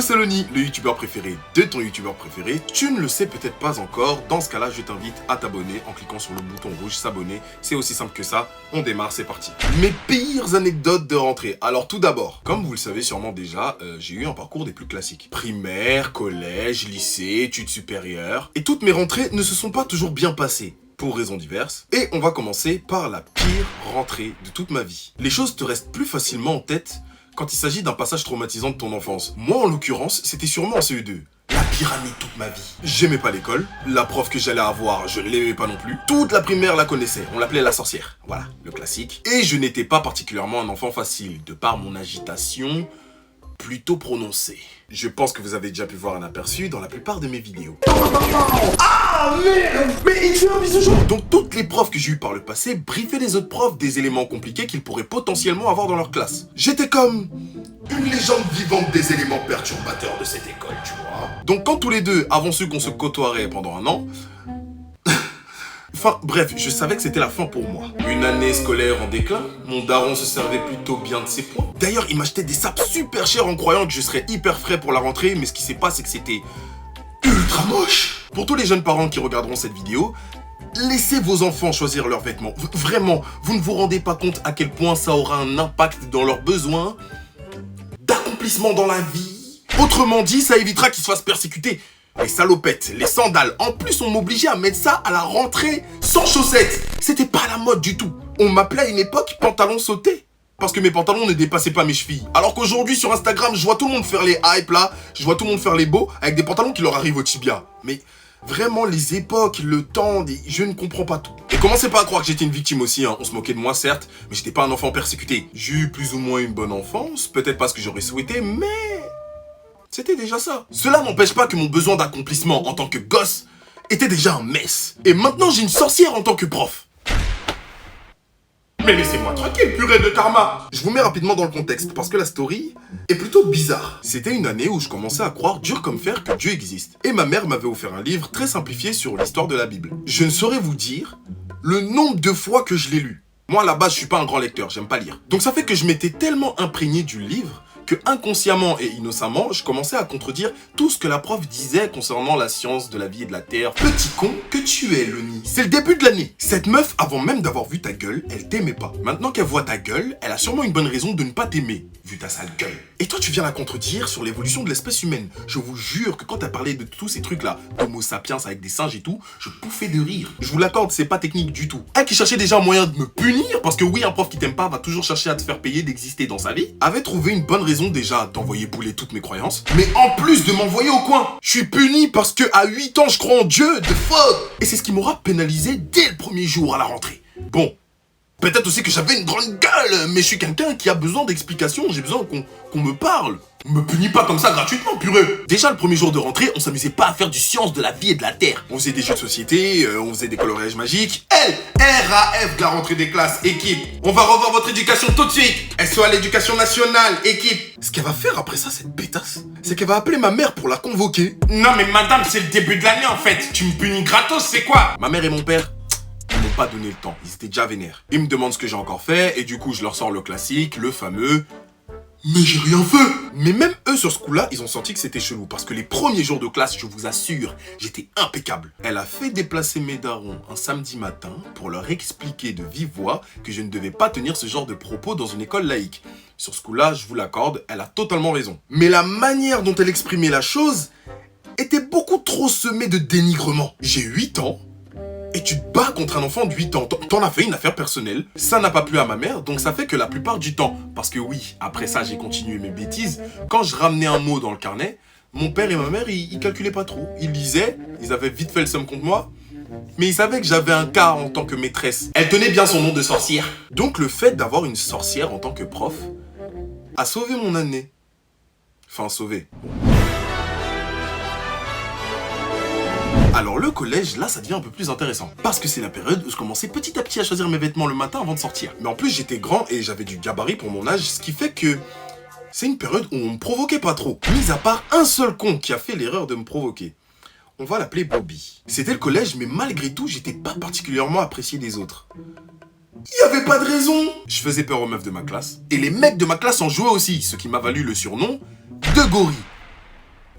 Yo, c'est Loni, le youtubeur préféré de ton youtubeur préféré. Tu ne le sais peut-être pas encore. Dans ce cas-là, je t'invite à t'abonner en cliquant sur le bouton rouge s'abonner. C'est aussi simple que ça. On démarre, c'est parti. Mes pires anecdotes de rentrée. Alors tout d'abord, comme vous le savez sûrement déjà, j'ai eu un parcours des plus classiques. Primaire, collège, lycée, études supérieures. Et toutes mes rentrées ne se sont pas toujours bien passées, pour raisons diverses. Et on va commencer par la pire rentrée de toute ma vie. Les choses te restent plus facilement en tête quand il s'agit d'un passage traumatisant de ton enfance. Moi, en l'occurrence, c'était sûrement en CE2. La pire année de toute ma vie. J'aimais pas l'école. La prof que j'allais avoir, je ne l'aimais pas non plus. Toute la primaire la connaissait. On l'appelait la sorcière. Voilà, le classique. Et je n'étais pas particulièrement un enfant facile, de par mon agitation plutôt prononcée. Je pense que vous avez déjà pu voir un aperçu dans la plupart de mes vidéos. Ah merde! Mais il fait un bisou chaud! Donc toutes les profs que j'ai eu par le passé briefaient les autres profs des éléments compliqués qu'ils pourraient potentiellement avoir dans leur classe. J'étais comme une légende vivante des éléments perturbateurs de cette école, tu vois. Donc quand tous les deux avons su qu'on se côtoierait pendant un an, enfin, bref, je savais que c'était la fin pour moi. Une année scolaire en déclin, mon daron se servait plutôt bien de ses points. D'ailleurs, il m'achetait des sapes super chers en croyant que je serais hyper frais pour la rentrée, mais ce qui s'est passé, c'est que c'était ultra moche. Pour tous les jeunes parents qui regarderont cette vidéo, laissez vos enfants choisir leurs vêtements. Vraiment, vous ne vous rendez pas compte à quel point ça aura un impact dans leurs besoins d'accomplissement dans la vie. Autrement dit, ça évitera qu'ils se fassent persécuter. Les salopettes, les sandales, en plus on m'obligeait à mettre ça à la rentrée sans chaussettes. C'était pas la mode du tout. On m'appelait à une époque pantalon sauté, parce que mes pantalons ne dépassaient pas mes chevilles. Alors qu'aujourd'hui sur Instagram, je vois tout le monde faire les hype là, je vois tout le monde faire les beaux avec des pantalons qui leur arrivent au tibia. Mais vraiment les époques, le temps, je ne comprends pas tout. Et commencez pas à croire que j'étais une victime aussi, hein. On se moquait de moi certes, mais j'étais pas un enfant persécuté. J'ai eu plus ou moins une bonne enfance, peut-être pas ce que j'aurais souhaité, mais c'était déjà ça. Cela n'empêche pas que mon besoin d'accomplissement en tant que gosse était déjà un mess. Et maintenant j'ai une sorcière en tant que prof. Mais laissez-moi tranquille, purée de karma. Je vous mets rapidement dans le contexte, parce que la story est plutôt bizarre. C'était une année où je commençais à croire dur comme fer que Dieu existe. Et ma mère m'avait offert un livre très simplifié sur l'histoire de la Bible. Je ne saurais vous dire le nombre de fois que je l'ai lu. Moi à la base je suis pas un grand lecteur, j'aime pas lire. Donc ça fait que je m'étais tellement imprégné du livre que inconsciemment et innocemment, je commençais à contredire tout ce que la prof disait concernant la science de la vie et de la terre. Petit con que tu es, Loni. C'est le début de l'année. Cette meuf, avant même d'avoir vu ta gueule, elle t'aimait pas. Maintenant qu'elle voit ta gueule, elle a sûrement une bonne raison de ne pas t'aimer, vu ta sale gueule. Et toi, tu viens la contredire sur l'évolution de l'espèce humaine. Je vous jure que quand t'as parlé de tous ces trucs-là, d'homo sapiens avec des singes et tout, je pouffais de rire. Je vous l'accorde, c'est pas technique du tout. Elle qui cherchait déjà un moyen de me punir, parce que oui, un prof qui t'aime pas va toujours chercher à te faire payer d'exister dans sa vie, avait trouvé une bonne raison déjà d'envoyer bouler toutes mes croyances, mais en plus de m'envoyer au coin. Je suis puni parce que à 8 ans je crois en Dieu, de fuck. Et c'est ce qui m'aura pénalisé dès le premier jour à la rentrée. Bon, peut-être aussi que j'avais une grande gueule, mais je suis quelqu'un qui a besoin d'explications, j'ai besoin qu'on me parle. Me punis pas comme ça gratuitement, purée. Déjà le premier jour de rentrée, on s'amusait pas à faire du science de la vie et de la terre. On faisait des jeux de société, on faisait des coloriages magiques. RAF de la rentrée des classes, équipe. On va revoir votre éducation tout de suite. SO à l'éducation nationale, équipe. Ce qu'elle va faire après ça, cette pétasse, c'est qu'elle va appeler ma mère pour la convoquer. Non mais madame, c'est le début de l'année en fait. Tu me punis gratos, c'est quoi? Ma mère et mon père, ils m'ont pas donné le temps, ils étaient déjà vénères. Ils me demandent ce que j'ai encore fait, et du coup je leur sors le classique, le fameux mais j'ai rien fait. Mais même eux sur ce coup-là, ils ont senti que c'était chelou. Parce que les premiers jours de classe, je vous assure, j'étais impeccable. Elle a fait déplacer mes darons un samedi matin pour leur expliquer de vive voix que je ne devais pas tenir ce genre de propos dans une école laïque. Sur ce coup-là, je vous l'accorde, elle a totalement raison. Mais la manière dont elle exprimait la chose était beaucoup trop semée de dénigrement. J'ai 8 ans. Et tu te bats contre un enfant de 8 ans. T'en as fait une affaire personnelle. Ça n'a pas plu à ma mère, donc ça fait que la plupart du temps, parce que oui, après ça j'ai continué mes bêtises, quand je ramenais un mot dans le carnet, mon père et ma mère, ils calculaient pas trop. Ils lisaient, ils avaient vite fait le somme contre moi, mais ils savaient que j'avais un cas en tant que maîtresse. Elle tenait bien son nom de sorcière. Donc le fait d'avoir une sorcière en tant que prof a sauvé mon année. Enfin, sauvé. Alors le collège, là, ça devient un peu plus intéressant. Parce que c'est la période où je commençais petit à petit à choisir mes vêtements le matin avant de sortir. Mais en plus, j'étais grand et j'avais du gabarit pour mon âge, ce qui fait que c'est une période où on me provoquait pas trop. Mis à part un seul con qui a fait l'erreur de me provoquer. On va l'appeler Bobby. C'était le collège, mais malgré tout, j'étais pas particulièrement apprécié des autres. Il y avait pas de raison. Je faisais peur aux meufs de ma classe. Et les mecs de ma classe en jouaient aussi, ce qui m'a valu le surnom de gorille.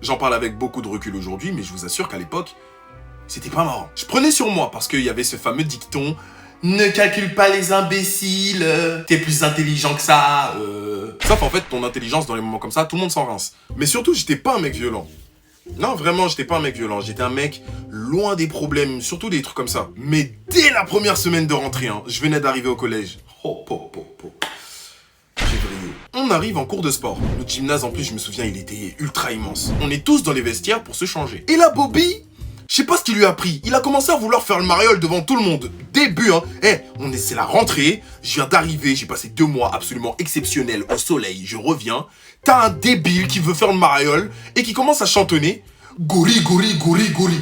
J'en parle avec beaucoup de recul aujourd'hui, mais je vous assure qu'à l'époque, c'était pas marrant. Je prenais sur moi parce qu'il y avait ce fameux dicton « Ne calcule pas les imbéciles, t'es plus intelligent que ça. » Sauf en fait, ton intelligence dans les moments comme ça, tout le monde s'en rince. Mais surtout, j'étais pas un mec violent. Non, vraiment, j'étais pas un mec violent. J'étais un mec loin des problèmes, surtout des trucs comme ça. Mais dès la première semaine de rentrée, je venais d'arriver au collège. J'ai brillé. On arrive en cours de sport. Le gymnase, en plus, je me souviens, il était ultra immense. On est tous dans les vestiaires pour se changer. Et là, Bobby, je sais pas ce qu'il lui a pris. Il a commencé à vouloir faire le mariole devant tout le monde. Début, c'est la rentrée. Je viens d'arriver. J'ai passé 2 mois absolument exceptionnels au soleil. Je reviens. T'as un débile qui veut faire le mariole et qui commence à chantonner Gori, gori, gori, gori.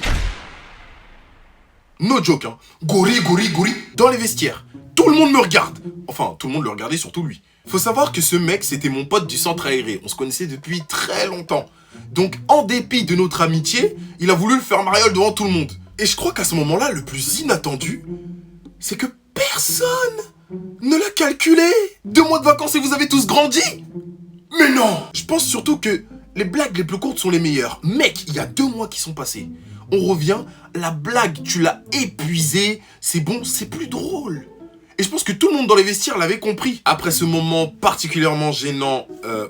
No joke, Gori, gori, gori. Dans les vestiaires. Tout le monde me regarde. Enfin, tout le monde le regardait, surtout lui. Faut savoir que ce mec, c'était mon pote du centre aéré. On se connaissait depuis très longtemps. Donc, en dépit de notre amitié, il a voulu le faire mariole devant tout le monde. Et je crois qu'à ce moment-là, le plus inattendu, c'est que personne ne l'a calculé. 2 mois de vacances et vous avez tous grandi. Mais non! Je pense surtout que les blagues les plus courtes sont les meilleures. Mec, il y a 2 mois qui sont passés. On revient, la blague, tu l'as épuisée. C'est bon, c'est plus drôle. Et je pense que tout le monde dans les vestiaires l'avait compris. Après ce moment particulièrement gênant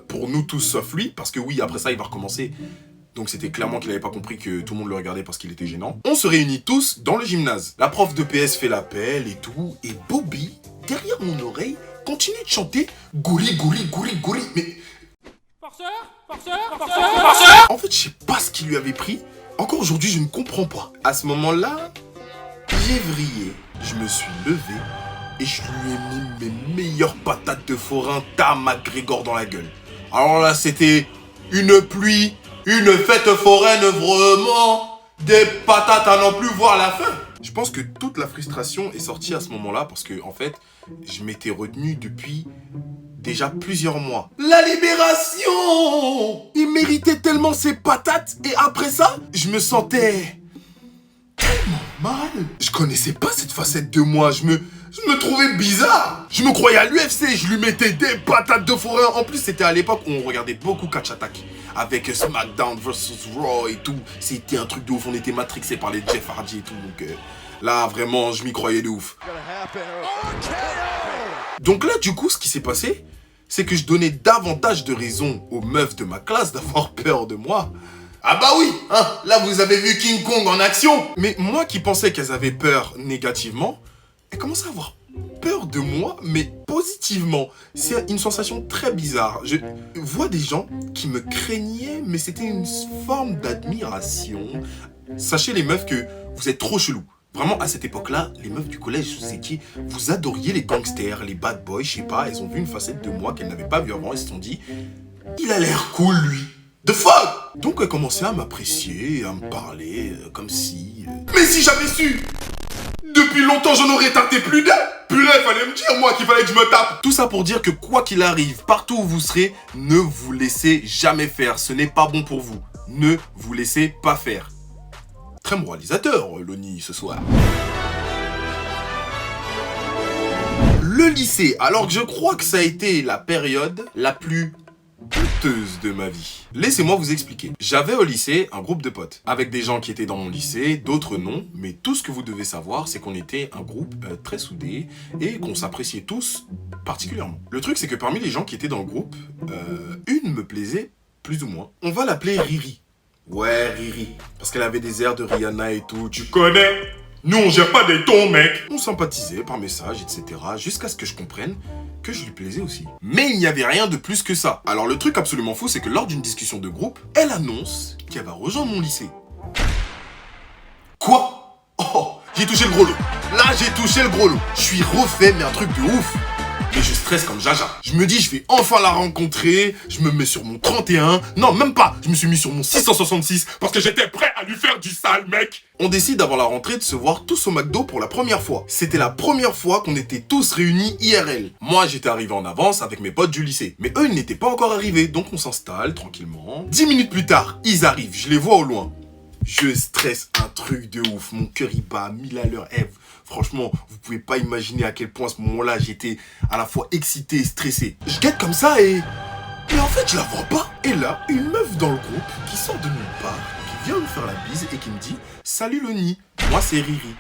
pour nous tous sauf lui, parce que oui, après ça, il va recommencer. Donc c'était clairement qu'il n'avait pas compris que tout le monde le regardait parce qu'il était gênant. On se réunit tous dans le gymnase. La prof de PS fait l'appel et tout. Et Bobby, derrière mon oreille, continue de chanter « Gouri, gouri, gouri, gouri ». Mais... Forceur. En fait, je sais pas ce qu'il lui avait pris. Encore aujourd'hui, je ne comprends pas. À ce moment-là, j'ai vrillé. Je me suis levé et je lui ai mis mes meilleures patates de forain Tam McGregor dans la gueule. Alors là, c'était une pluie, une fête foraine vraiment, des patates à n'en plus voir la fin. Je pense que toute la frustration est sortie à ce moment-là parce que, en fait, je m'étais retenu depuis déjà plusieurs mois. La libération! Il méritait tellement ses patates et après ça, je me sentais tellement mal. Je connaissais pas cette facette de moi, je me trouvais bizarre. Je me croyais à l'UFC, je lui mettais des patates de forain. En plus, c'était à l'époque où on regardait beaucoup Catch Attack. Avec SmackDown vs Raw et tout. C'était un truc de ouf, on était matrixé par les Jeff Hardy et tout. Donc là, vraiment, je m'y croyais de ouf. Donc là, du coup, ce qui s'est passé, c'est que je donnais davantage de raisons aux meufs de ma classe d'avoir peur de moi. Ah bah oui, là vous avez vu King Kong en action. Mais moi qui pensais qu'elles avaient peur négativement, elles commençaient à avoir peur de moi, mais positivement. C'est une sensation très bizarre. Je vois des gens qui me craignaient, mais c'était une forme d'admiration. Sachez les meufs que vous êtes trop chelous. Vraiment, à cette époque-là, les meufs du collège, vous adoriez les gangsters, les bad boys, je sais pas, elles ont vu une facette de moi qu'elles n'avaient pas vue avant, elles se sont dit, il a l'air cool, lui. The fuck! Donc, elles commençaient à m'apprécier, à me parler, comme si... Mais si j'avais su! Depuis longtemps, j'en aurais tâté plus d'un! Purée, fallait me dire, moi, qu'il fallait que je me tape! Tout ça pour dire que quoi qu'il arrive, partout où vous serez, ne vous laissez jamais faire. Ce n'est pas bon pour vous. Ne vous laissez pas faire. Très moralisateur, Loni, ce soir. Le lycée. Alors, je crois que ça a été la période la plus honteuse de ma vie. Laissez-moi vous expliquer. J'avais au lycée un groupe de potes, avec des gens qui étaient dans mon lycée, d'autres non, mais tout ce que vous devez savoir, c'est qu'on était un groupe très soudé et qu'on s'appréciait tous particulièrement. Le truc, c'est que parmi les gens qui étaient dans le groupe, une me plaisait plus ou moins. On va l'appeler Riri. Ouais, Riri. Parce qu'elle avait des airs de Rihanna et tout. Tu connais? Nous, on gère pas des tons, mec. On sympathisait par message, etc. Jusqu'à ce que je comprenne que je lui plaisais aussi. Mais il n'y avait rien de plus que ça. Alors, le truc absolument fou, c'est que lors d'une discussion de groupe, elle annonce qu'elle va rejoindre mon lycée. Quoi? Oh, j'ai touché le gros lot. Là, j'ai touché le gros lot. Je suis refait, mais un truc de ouf. Et je stresse comme Jaja. Je me dis, je vais enfin la rencontrer. Je me mets sur mon 31. Non, même pas. Je me suis mis sur mon 666 parce que j'étais prêt à lui faire du sale, mec. On décide avant la rentrée de se voir tous au McDo pour la première fois. C'était la première fois qu'on était tous réunis IRL. Moi, j'étais arrivé en avance avec mes potes du lycée. Mais eux, ils n'étaient pas encore arrivés. Donc, on s'installe tranquillement. 10 minutes plus tard, ils arrivent. Je les vois au loin. Je stresse un truc de ouf. Mon cœur, il bat à 1000 à l'heure. Franchement, vous pouvez pas imaginer à quel point à ce moment-là, j'étais à la fois excité et stressé. Je guette comme ça et Mais en fait, je la vois pas. Et là, une meuf dans le groupe qui sort de nulle part, qui vient me faire la bise et qui me dit « Salut le nid, moi c'est Riri. »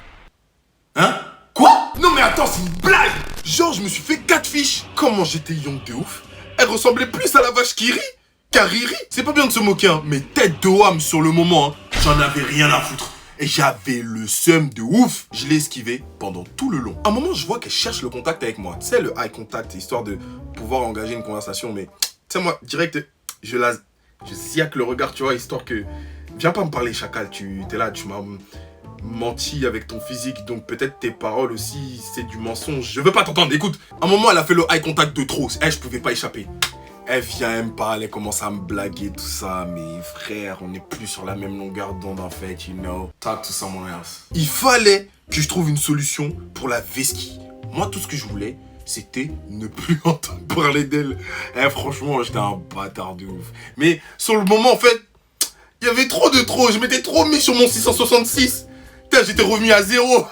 Hein? Quoi? Non mais attends, c'est une blague! Genre, je me suis fait 4 fiches. Comment j'étais young de ouf. Elle ressemblait plus à la vache qui rit qu'à Riri. C'est pas bien de se moquer, hein, mais tête de wham sur le moment, hein. J'en avais rien à foutre. Et j'avais le seum de ouf. Je l'ai esquivé pendant tout le long. À un moment, je vois qu'elle cherche le contact avec moi. Tu sais, le eye contact, histoire de pouvoir engager une conversation. Mais, tu sais, moi, direct, je ziaque le regard, tu vois, histoire que... Viens pas me parler, chacal. T'es là, tu m'as menti avec ton physique. Donc, peut-être tes paroles aussi, c'est du mensonge. Je veux pas t'entendre, écoute. À un moment, elle a fait le eye contact de trop. Je pouvais pas échapper. Elle vient, elle me parle, elle commence à me blaguer, tout ça. Mais frère, on n'est plus sur la même longueur d'onde en fait, you know. Talk to someone else. Il fallait que je trouve une solution pour la vesquille. Moi, tout ce que je voulais, c'était ne plus entendre parler d'elle. Franchement, j'étais un bâtard de ouf. Mais sur le moment, en fait, il y avait trop de trop. Je m'étais trop mis sur mon 666. Putain, j'étais revenu à 0.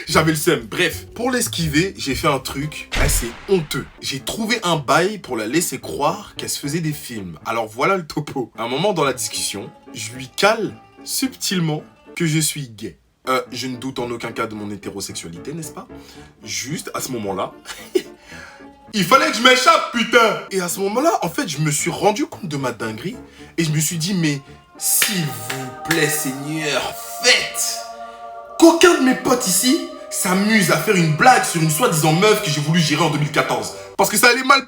J'avais le seum. Bref, pour l'esquiver, j'ai fait un truc assez honteux. J'ai trouvé un bail pour la laisser croire qu'elle se faisait des films. Alors voilà le topo. À un moment dans la discussion, je lui cale subtilement que je suis gay. Je ne doute en aucun cas de mon hétérosexualité, n'est-ce pas? Juste à ce moment-là, il fallait que je m'échappe, putain! Et à ce moment-là, en fait, je me suis rendu compte de ma dinguerie et je me suis dit, mais s'il vous plaît, Seigneur, faites qu'aucun de mes potes ici s'amuse à faire une blague sur une soi-disant meuf que j'ai voulu gérer en 2014. Parce que ça allait mal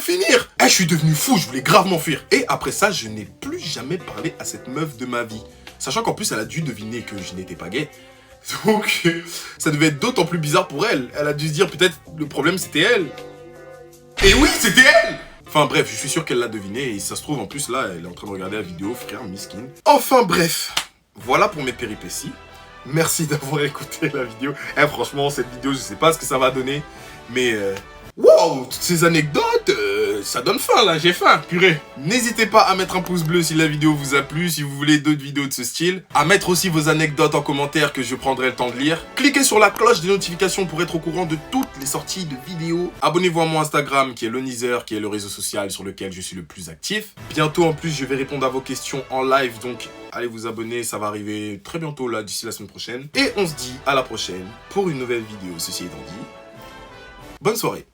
finir. Je suis devenu fou, je voulais grave m'enfuir. Et après ça, je n'ai plus jamais parlé à cette meuf de ma vie. Sachant qu'en plus, elle a dû deviner que je n'étais pas gay. Donc, ça devait être d'autant plus bizarre pour elle. Elle a dû se dire, peut-être, le problème, c'était elle. Et oui, c'était elle! Enfin bref, je suis sûr qu'elle l'a deviné. Et ça se trouve, en plus, là, elle est en train de regarder la vidéo, frère, miskin. Enfin bref, voilà pour mes péripéties. Merci d'avoir écouté la vidéo. Franchement, cette vidéo, je sais pas ce que ça va donner. Mais, wow, toutes ces anecdotes, ça donne faim, là, j'ai faim, purée. N'hésitez pas à mettre un pouce bleu si la vidéo vous a plu, si vous voulez d'autres vidéos de ce style. À mettre aussi vos anecdotes en commentaire que je prendrai le temps de lire. Cliquez sur la cloche des notifications pour être au courant de toutes les sorties de vidéos. Abonnez-vous à mon Instagram, qui est Lonizer, qui est le réseau social sur lequel je suis le plus actif. Bientôt, en plus, je vais répondre à vos questions en live, donc... allez vous abonner, ça va arriver très bientôt là, d'ici la semaine prochaine. Et on se dit à la prochaine pour une nouvelle vidéo. Ceci étant dit, bonne soirée.